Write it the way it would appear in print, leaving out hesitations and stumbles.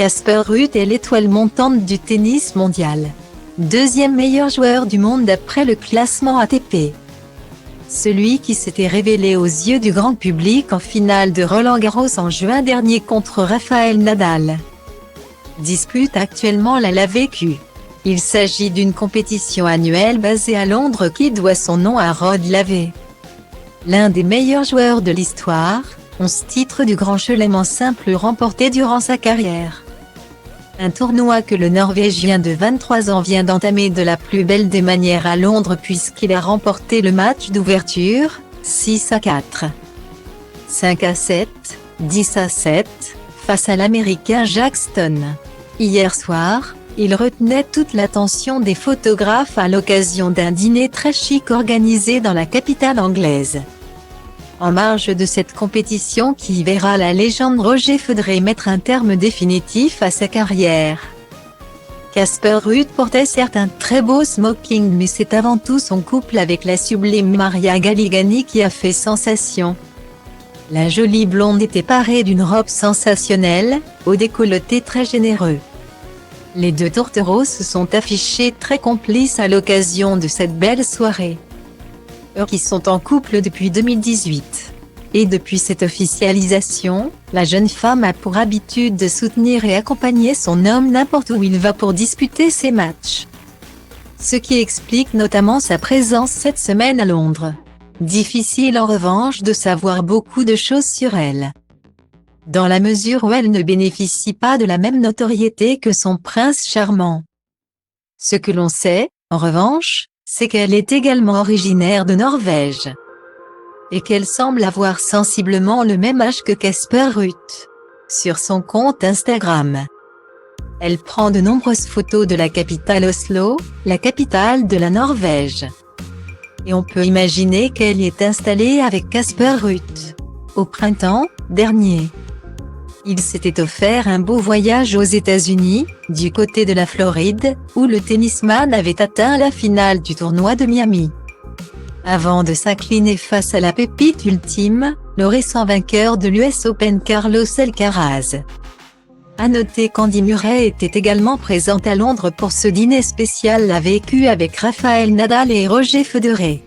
Casper Ruud est l'étoile montante du tennis mondial. Deuxième meilleur joueur du monde d'après le classement ATP. Celui qui s'était révélé aux yeux du grand public en finale de Roland-Garros en juin dernier contre Rafael Nadal dispute actuellement la LAVQ. Il s'agit d'une compétition annuelle basée à Londres qui doit son nom à Rod Laver. L'un des meilleurs joueurs de l'histoire, 11 titres du Grand Chelem en simple remportés durant sa carrière. Un tournoi que le Norvégien de 23 ans vient d'entamer de la plus belle des manières à Londres puisqu'il a remporté le match d'ouverture, 6-4, 5-7, 10-7, face à l'Américain Jack Stone. Hier soir, il retenait toute l'attention des photographes à l'occasion d'un dîner très chic organisé dans la capitale anglaise. En marge de cette compétition qui verra la légende Roger Federer mettre un terme définitif à sa carrière. Casper Ruud portait certes un très beau smoking mais c'est avant tout son couple avec la sublime Maria Galligani qui a fait sensation. La jolie blonde était parée d'une robe sensationnelle, au décolleté très généreux. Les deux tourtereaux se sont affichés très complices à l'occasion de cette belle soirée. Eux qui sont en couple depuis 2018. Et depuis cette officialisation, la jeune femme a pour habitude de soutenir et accompagner son homme n'importe où il va pour disputer ses matchs. Ce qui explique notamment sa présence cette semaine à Londres. Difficile en revanche de savoir beaucoup de choses sur elle. Dans la mesure où elle ne bénéficie pas de la même notoriété que son prince charmant. Ce que l'on sait, en revanche, c'est qu'elle est également originaire de Norvège. Et qu'elle semble avoir sensiblement le même âge que Casper Ruud. Sur son compte Instagram, elle prend de nombreuses photos de la capitale Oslo, la capitale de la Norvège. Et on peut imaginer qu'elle y est installée avec Casper Ruud. Au printemps dernier, il s'était offert un beau voyage aux États-Unis, du côté de la Floride, où le tennisman avait atteint la finale du tournoi de Miami. Avant de s'incliner face à la pépite ultime, le récent vainqueur de l'US Open Carlos Alcaraz. À noter qu'Andy Murray était également présent à Londres pour ce dîner spécial vécu avec Rafael Nadal et Roger Federer.